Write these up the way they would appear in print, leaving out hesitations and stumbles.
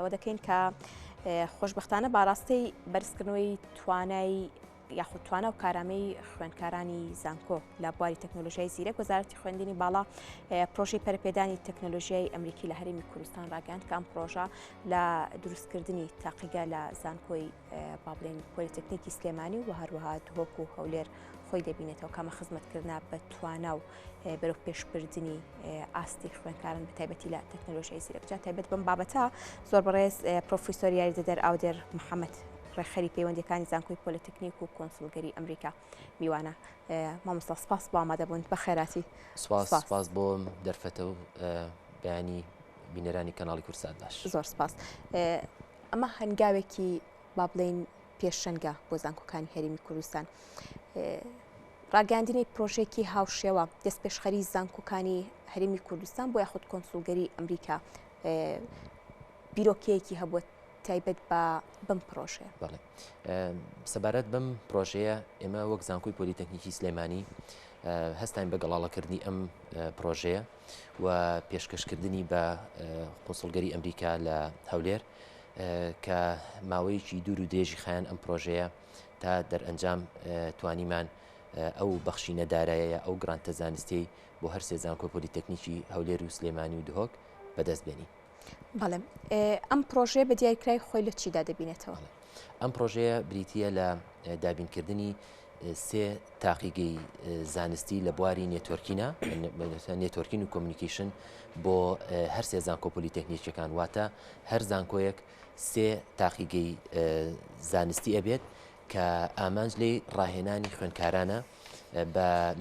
ئەوە دەکەین کە خۆشببختانە باڕاستی بەرزکردنەوەی توانای یاخود توانە و کارامەی خوێندکارانی زانکۆ لە بواری تەکنۆلۆژیای زیرەک وەزارەتی خوێندنی باڵا پرۆژەی پەرپێدانی تەکنۆلۆژیای ئەمریکی لە هەرێمی کوردستان ڕاگەاند کە ئەم پرۆژە لە دروستکردنی تاقیگا لە زانکۆی بابلین پۆلیتەکنیکی سلێمانی و هەروەها دهۆک و هەولێر خۆی دەبینێتەوە کامە خزمەتکردنا بە توانە و بەرەو پێشبردننی ئاستی خوێندکاران بە تایبەتی لە تەکنۆلۆژیای زیرەک جا تایبەت بم بابەتە زۆر بەڕێز پرۆفیسۆر یاریدەدەر ئاودێر محەممەد ڕێخەری پەیوەندیەکانی زانکۆی پۆلیتەکنیک و کۆنسڵگەری ئەمریکا میوانە مامۆستا سپاس بۆ ئامادەبوون بە خێراتی سپاس بۆ دەرفەتە و بەیانی بینەرانی کەناڵی کورسات باش زۆر سپاس ئەمە هەنگاوێکی با بڵێن پێشەنگە بۆ زانکۆکانی هەرێمی کوردستان ڕاگەاندنی پرۆژێکی هاوشێوە دەست پێشخەری زانکۆکانی هەرێمی کوردستان بۆ یاخود کۆنسڵگەری ئەمریکا بیرۆکەیەکی هەبووە تایبەت بە بم پرۆژێ بەڵێ سەبارەت بم پرۆژەیە ئێمە وەک زانکۆی پۆلیتەکنیکی سلێمانی هەستین بە گەڵاڵەکردنی ئەم پرۆژەیە و پێشکەشکردنی بە کۆنسڵگەری ئەمریکا لە هەولێر کە ماوەیەکی دوور و دێژی خایەن ئەم پرۆژەیە تا دەرئەنجام توانیمان ئەو بەخشینە داراییە ئەو گرانتە زانستی بۆ هەر سێ زانکۆ پۆلیتەکنیکی هەولێر و سلێمانی و دهۆک بەدەست بێنی. بەڵێ ئەم پرۆژێ بە دیاریکرای خۆی لە چیدا دەبینێتەوە؟ ئەم پرۆژەیە بریتیە لە دابینکردنی سێ تاقیگەی زانستی لە بواری نێتۆرکینە نێتۆرکین و کۆمیونیکیشن بۆ هەر سێ زانکۆ پۆلیتەکنیکیەکان واتە هەر زانکۆیەک سێ تاقیگەی زانستی ئەبێت کە ئامانج لێ ڕاهێنانی خوێندکارانە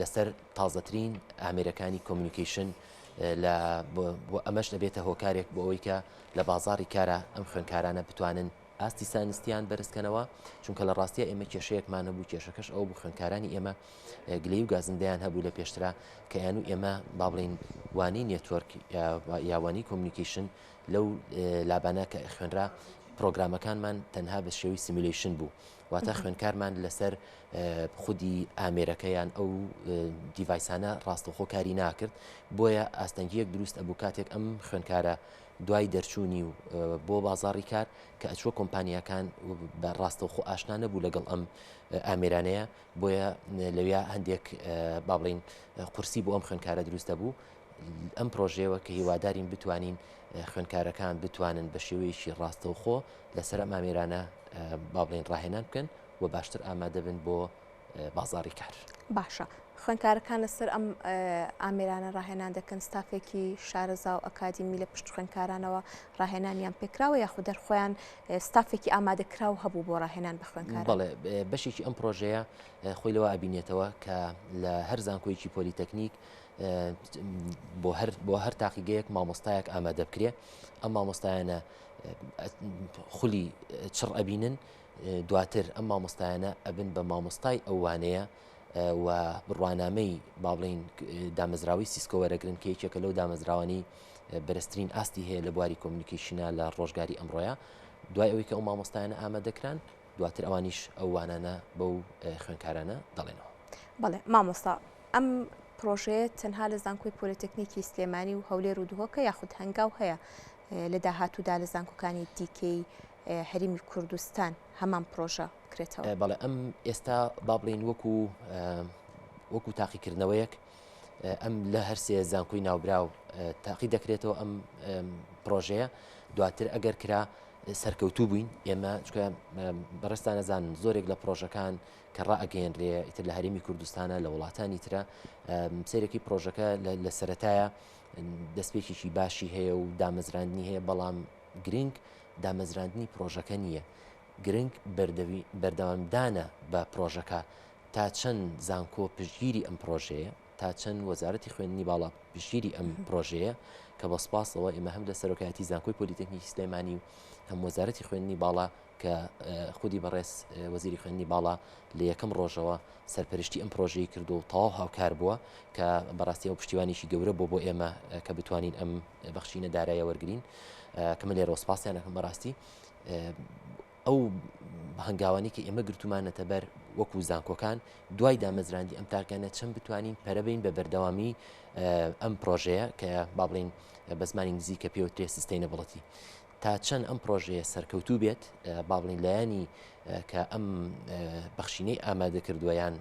لەسەر تازەترین ئامێرەکانی کۆمیونیکیشن بۆ ئەمەش دەبێتە هۆکارێک بۆ ئەوەی کە لە بازاڕی کارە ئەم خوێندکارانە بتوانن ئاستی سانستیان بەرزکەنەوە چونکە لە ڕاستیە ئێمە کێشەیەکمان هەبوو کێشەکەش ئەو بوو خوێندکارانی ئێمە گلەی و گازندەیان هەبوو لە پێشترا کە یان و ئێمە با بڵێن وانی نێتوەرک یاوانی کۆمیونیکیشن لەو لابانە کە خوێنرا پرۆگرامەکانمان تەنها بە شێوی سیمیلیشن بوو واتە خوێندکارمان لەسەر خودی ئامێرەکەیان ئەو دیڤایسانە ڕاستەوخۆکاری ناکرد بۆیە ئاستەنگیەک دروست ئەبوو کاتێک ئەم خوێندکارە دوای دەرچوونی و بۆ بازاڕی کار کە ئەچوە کۆمپانیەکان بە ڕاستەوخۆ ئاشنا نەبوو لەگەڵ ئەم ئامێرانەیە بۆیە لەوێ هەندێک با بڵێن قورسی بۆ ئەم خوێندکارە دروستە بوو ئەم پرۆژەیەوە کە هیوادارین بتوانین خوێندکارەکان بتوانن بە شێوەیەکی ڕاستەوخۆ لەسەر ئەم ئامێرانە با بڵێن ڕاهێنان بکەن و باشتر ئامادە بن بۆ بازاڕی کار. باشە خوێندکارەکان لەسەر ئەم ئامێرانە ڕاهێنان دەکەن ستافێکی شارەزا و ئەکادیمی لە پشت خوێندکارانەوە ڕاهێنانیان پێکراوە یاخود دەرخۆیان ستافێکی ئامادەکراو هەبوو بۆ ڕاهێنان بە خوێندکار؟ بەڵێ بەشێکی ئەم پرۆژەیە خۆی لەوە ئابینێتەوە کە لە هەر زانکۆیەکی پۆلیتەکنیک بۆ هەر تاقیگەیەک مامۆستایەک ئامادە بکرێ ئەم مامۆستایانە خولی چڕ ئەبینن دواتر ئەم مامۆستایانە ئەبن بە مامۆستای ئەوانەیە و بڕوانامەی با بڵێن دامەزراوی سیسکۆ وەرەگرن کە یەکێکە لەو دامەزراوانی بەرزترین ئاستی هەیە لە بواری کۆمیونیکیشنە لە ڕۆژگاری ئەمڕۆیە دوای ئەوەی کە ئەو مامۆستایانە ئامادەکران دواتر ئەوانیش ئەوانانە بەو خوێندکارانە دەڵێنەوە. بەڵێ مامۆستا ئەم پرۆژەیە تەنها لە زانکۆی پۆلیتەکنیکی سلێمانی و هەولێر و دهۆکە یاخود هەنگاو هەیە لە داهاتوودا لە زانکۆکانی دیکەی هەرێمی کوردستان هەمان پرۆژە بکرێتەوە؟ بەڵێ ئەم ئێستا با بڵێن وەکو تاقیکردنەوەیەک ئەم لە هەر سێ زانکۆی ناوبراو تاقی دەکرێتەوە ئەم پرۆژەیە دواتر ئەگەر کرا سەرکەوتوو بووین ئێمە بەڕێستا نەزانن زۆرێک لە پرۆژەکان کە ڕائگەیەنرێ ئیتر لە هەرێمی کوردستانە لە وڵاتانی ترە سەرێکی پرۆژەکە لە سەرەتایە دەستپێکێکی باشی هەیە و دامەزراندنی هەیە بەڵام گرنگ دامەزراندنی پرۆژەکە نییە گرنگ بەردەوامدانە بە پرۆژەکە تا چەند زانکۆ پشتگیری ئەم پرۆژەیە تا چەند وەزارەتی خوێندنی باڵا پشتگیری ئەم پرۆژەیە کە بە سپاسەوە ئێمە هەم لە سەرۆکایەتی زانکۆی پۆلیتەکنیکی سلێمانی و هەم وەزارەتی خوێندنی باڵا کە خودی بەڕێز وەزیری خوێندنی باڵا لە یەکەم ڕۆژەوە سەرپەرشتی ئەم پرۆژەی کردو و تەواو هاوکار بووە کە بەڕاستی ئەو پشتیوانیشی گەورە بۆ ئێمە کە بتوانین ئەم بەخشینە داراییە وەرگین کە من لێرە سپاسیانەکەم بەڕاستی ئەو هەنگاوانی کە ئێمە گرتومانەتە بەر وەکو زانکۆکان دوای دامەزراندی ئەم تاکانە چەند بتوانین پەرەبین بە بەردەوامی ئەم پرۆژەیە کە با بڵین بە زمانی نزیکە پێوترێ سستەینەبڵەتی تا چەند ئەم پرۆژەیە سەرکەوتوو بێت با بڵین لایەنی کە ئەم بەخشینەی ئامادە کردووەیان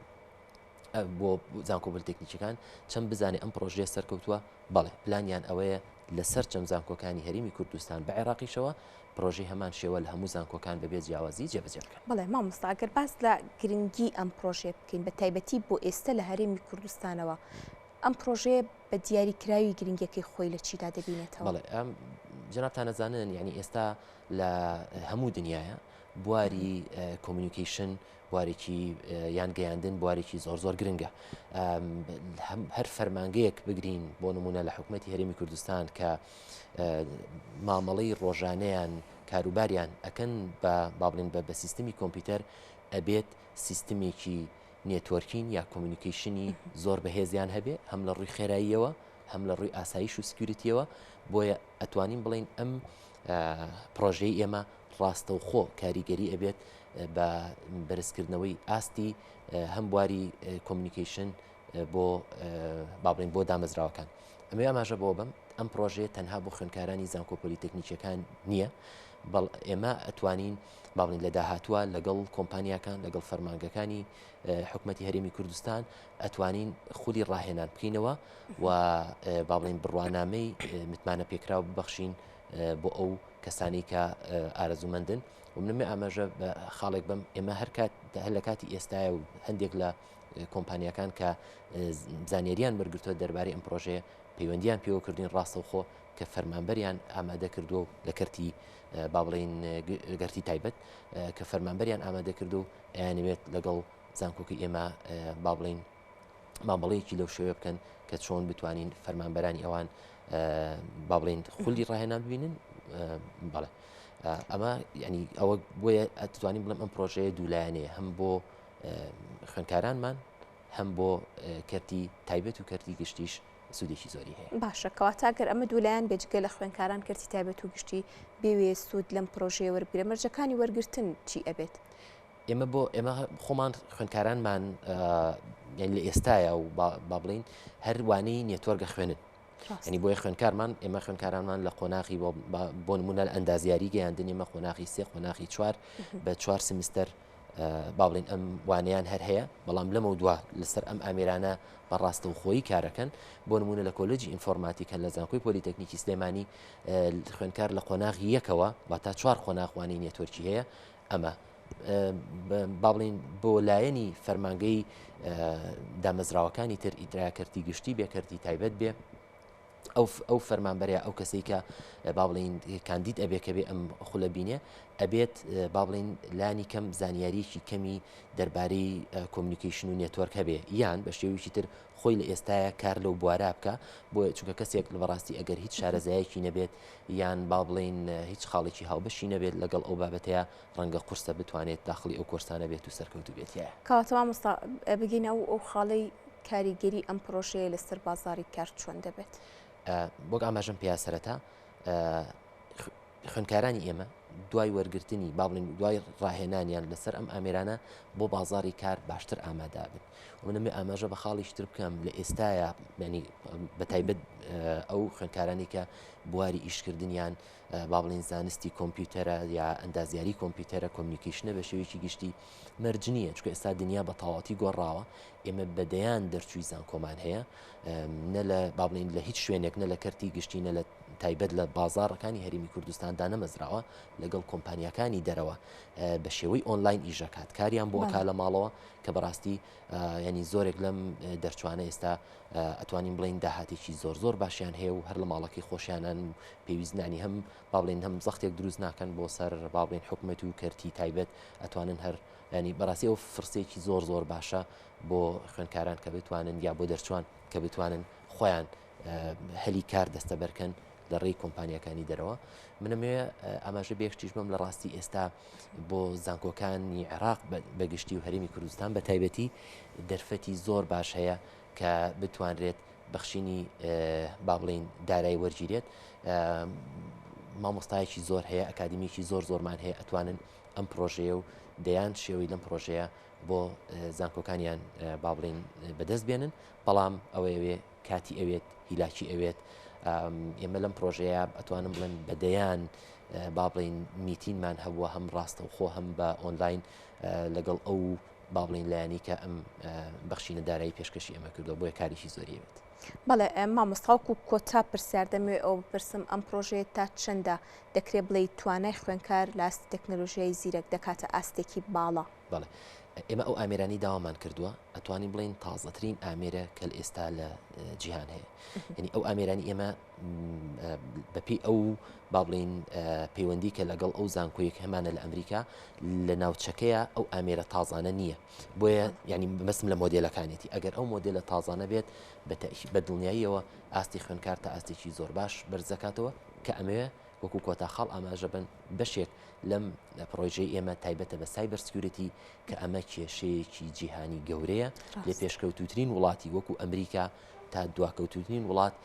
بۆ زانکۆبل تەکنیکیەکان چەند بزانێ ئەم پرۆژەیە سەرکەوتووە بەڵێ پلانیان ئەوەیە لەسەر چەند زانکۆکانی هەرێمی کوردستان بە عێراقیشەوە پرۆژەی هەمان شێوە لە هەموو زانکۆکان بەبێ جیاوازی جێبەجێ بکەن. بەڵێ مامۆستا ئەگەر باس لە گرنگی ئەم پرۆژێ بکەین بە تایبەتی بۆ ئێستا لە هەرێمی کوردستانەوە ئەم پرۆژەیە بە دیاریکراوی گرنگەکەی خۆی لە چیدا دەبینێتەوە؟ بەڵێ ئەم جنابتان نەزانن ینی ئێستا لە هەموو دنیاە بواری کۆمیونیکیشن بوارێکی یان گەیاندن بوارێکی زۆر گرنگە. هەر فەرمانگەیەک بگرین بۆ نمونە لە حکوومەتی هەرێمی کوردستان کە مامەڵەی ڕۆژانەیان کاروباریان ئەکەن با بڵێن بە سیستمی کۆمپیوتەر ئەبێت سیستمێکی نێتوەرکین یا کۆمیونیکیشنی زۆر بەهێزیان هەبێ هەم لە ڕووی خێراییەوە هەم لە ڕووی ئاسایش و سکیوریتیەوە بۆیە ئەتوانین بڵین ئەم پرۆژەی ئێمە ڕاستەوخۆ کاریگەری ئەبێت بە بەرزکردنەوەی ئاستی هەم بواری کۆمیونیکیشن بۆ با بڵین بۆ دامەزراوەکان. ئەمە ئاماژە بۆ بم ئەم پرۆژەیە تەنها بۆ خوێندکارانی زانکۆپۆلی تەکنیکیەکان نییە بەڵ ئێمە ئەتوانین با بڵین لە داهاتووە لەگەڵ کۆمپانیاکان لەگەڵ فەرمانگەکانی حکوومەتی هەرێمی کوردستان ئەتوانین خولی ڕاهێنان بکەینەوە و با بڵین بڕوانامەی متمانە پێکراو ببەخشین بۆ ئەو کەسانی کە ئارەزومەندن و منمێ ئاماژە بە خاڵێک بم ئێمە هەر لە کاتی ئێستاە و هەندێک لە کۆمپانیەکان کە زانیاریان وەرگرتووە دەربارەی ئەم پرۆژەیە پەیوەندیان پێوە کردین ڕاستەوخۆ کە فەرمانبەریان ئامادە کردو لە کەرتی با بڵین گەرتی تایبەت کە فەرمانبەریان ئامادە کردو ئەیانوێت لەگەڵ زانکۆکی ئێمە با بڵین مامەڵەیەکی لەو شێوە بکەن کە چۆن بتوانین فەرمانبەرانی ئەوان با بڵین خولی ڕاهێنان ببینن بەڵێ ئەمە ینی ئەوە بۆیە ئەتوانین بڵێم ئەم پرۆژەیە دوولایەنەیە هەم بۆ خوێندکارانمان هەم بۆ کەرتی تایبەت و کەرتی گشتیش سوودێکی زۆری هەیە. باشە کەواتاگەر ئەمە دوولایەن بێجگە لە خوێندکاران کەرتی تایبەت و گشتی بێوێ سوود لەم پرۆژەیە وەرگرە مەرجەکانی وەرگرتن چی ئەبێت؟ ئێمە خۆمان خوێندکارانمان لە ئێستاە و با بڵین هەروانەی نێتوەرگە خوێنن ینی بۆی خوێندکارمان ئێمە خوێندکارانمان لە قۆناغی بۆ نمونە ئەندازیاری گەیاندن ئێمە قۆناغی سێ قۆناغی 4 بە 4 سمستەر با بڵین ئەم وانەیان هەر هەیە بەڵام لەمە دووە لەسەر ئەم ئامێرانە بەڕاستە و خۆی کارەکەن بۆ نمونە لە کۆلەجی ئینفۆرماتیکە لە زانکۆی پۆلیتەکنیکی سلێمانی خوێندکار لە قۆناغی یەکەوە با تا 4 قۆناغوانی نێتوەرکی هەیە ئەمە با بڵین بۆ لایەنی فەرمانگەی دامەزراوەکانی تر ئیدراکردی گشتی بێکردی تایبەت بێ ئەو فەرمانبەرە ئەو کەسەی کە با بڵین کاندید ئەبێ کە بێ ئەم خولە بینێ ئەبێت با بڵین لانی کەم زانیاریی کەمی دەربارەی کۆمیونیکیشن و نێتوەرک هەبێ یان بە شێویی تر خۆی لە ئێستاە کار لەو بوارە بکە بۆ چونکە کەسێک لە بەڕاستی ئەگەر هیچ شارەزایەکی نەبێت یان با بڵین هیچ خاڵێکی هاوبەشی نەبێت لەگەڵ ئەو بابەتەیە ڕەنگە قورسە بتوانێت داخلی ئەو کۆرسانە بێت و سەرکەوتو بێتە کەواتەوا مۆستا بگەینە ئەو خاڵەی کاریگەری ئەم پرۆژەیە لەسەر بازاری کار چۆن دەبێت؟ بۆ ئاماژەم پیاسەرەتا خوێندکارانی ئێمە دوای وەرگرتنی با بڵین دوای ڕاهێنانیان لەسەر ئەم ئامێرانە بۆ بازاری کار باشتر ئامادا بن و منەمێ ئاماژە بە خاڵیشتر بکەم لە ئێستاە ینی بەتایبەت ئەو خوێندکارانی کە بواری ئیشکردنیان با بڵین زانستی کۆمپیوتەرە یا ئەندازیاری کۆمپیوتەرە کۆمیونیکیشنە بە شێوەیەکی گشتی مەرجنیە چکە ئێستا دنیا بە تەواوەتی گۆڕاوە ئێمە بەدەیان دەرچووی زانکۆمان هەیە نە لە با بڵین لە هیچ شوێنێک نە لە کەرتی گشتی نە لە تایبەت لە بازاڕەکانی هەرێمی کوردستاندا نەمەزراوە لەگەڵ کۆمپانیەکانی دەرەوە بە شێوەی ئۆنلاین ئیژەکات کاریان بۆ ئەکا لە ماڵەوە کە بەڕاستی ینی زۆرێک لەم دەرچوانە ئێستا ئەتوانین بڵین داهاتێکی زۆر باشیان هەیە و هەر لە ماڵەکەی خۆشیانان پێویستنانی هەم با بڵین هەم زەختێک دروست ناکەن بۆ سەر با بڵین حکومەت و کەرتی تایبەت ئەتوانن هەر ینی بەڕاستی ئەو فرسێکی زۆر باشە بۆ خوێندکاران کە بتوانن یا بۆ دەرچوان کە بتوانن خۆیان هەلی کار دەستە بەرکەن لە ڕێی کۆمپانیەکانی دەرەوە منەمەوێ ئاماژە بێشتیژمەم لە ڕاستی ئێستا بۆ زانکۆکانی عێراق بەگشتی و هەرێمی کوردستان بە تایبەتی دەرفەتی زۆر باش هەیە کە بتوانرێت بەخشینی با بڵین دارایی وەرگیرێت مامۆستایەکی زۆر هەیە ئەکادمیکی زۆرمان هەیە ئەتوانن ئەم پرۆژەیە و دەیان شێوەی لەم پرۆژەیە بۆ زانکۆکانیان با بڵین بەدەست بێنن بەڵام ئەوەیەوێ کاتی ئەوێت هیلاکی ئەوێت ئێمە لەم پرۆژەیە ئەتوانم بڵێن بەدەیان با بڵین میتینمان هەبووە هەم ڕاستە و خۆ هەم بە ئۆنلاین لەگەڵ ئەو با بڵین لایەنی کە ئەم بەخشی نەدارایی پێشکەشی ئەمە کردووە بۆیە کاریشی زۆری بێت. بەڵێ مامۆستاوکو کۆتا پرسیار دەمێ ئەو بپرسم ئەم پرۆژەیە تا چەندە دەکرێت بڵێ توانای خوێنکار لە ئاستی تەکنۆلۆژیای زیرەک دەکاتە ئاستێکی باڵا. بەڵێ ئێمە ئەو ئامێرانی داوامان کردووە ئەتوانین بڵین تازەترین ئامێرە کە ئێستا لە جیهان هەیە یعنی ئەو ئامێرانی ئێمە بەپی ئەو با بڵین پەیوەندی کە لەگەڵ ئەو زانکۆیەک هەمانە لە ئەمریکا لە ناوچەکەیە ئەو ئامێرە تازانە نییە بۆیە ینی بەسم لە مۆدلەکانێتی ئەگەر ئەو مۆدلە تازانە بێت بە دڵنیاییەوە ئاستی خوێنکار تا ئاستێکی زۆر باش بەرزەکاتەوە کە ئەمەوێ وەکو کۆتا خاڵ ئاماژە بن بەشێک لەم پرۆژەی ئێمە تایبەتە بە سایبەر سکیورتی کە ئەمە کێشەیەکی جیهانی گەورەیە لێ پێشکەوتوترین وڵاتی وەکو ئەمریکا تا دواکەوتوترین وڵات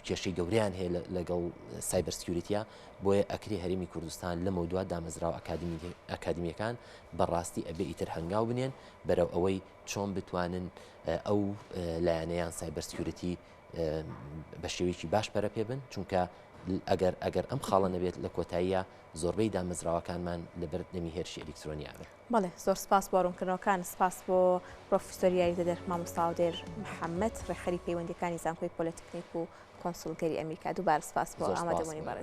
کێشەی گەوریان هەیە لەگەڵ سایبەر سکیورتیە بۆیە ئەکری هەرێمی کوردستان لەمە دووە دامەزراوە ئەکادمیەکان بەڕاستی ئەبێ ئیتر هەنگاو بنێن بەرەو ئەوەی چۆن بتوانن ئەو لایەنەیان سایبەر سکیورتی بە شێوەیەکی باش پەرە پێ بن چونکە ئەگەر ئەم خاڵە نەبێت لە کۆتاییە زۆربەی دامەزراوەکانمان لەبەر دەمی هێرشی ئەلکترۆنیانە. بەڵێ زۆر سپاس بۆ ڕوونکردنەوەکان سپاس بۆ پرۆفیسۆریایی دەدەر مامۆستاودێر محەممەد ڕێخەری پەیوەندیەکانی زانکۆی پۆلتکنیک و کۆنسڵگەری ئەمریکا دووبارە سپاس بۆ ئامادەبوونی بەڕێز.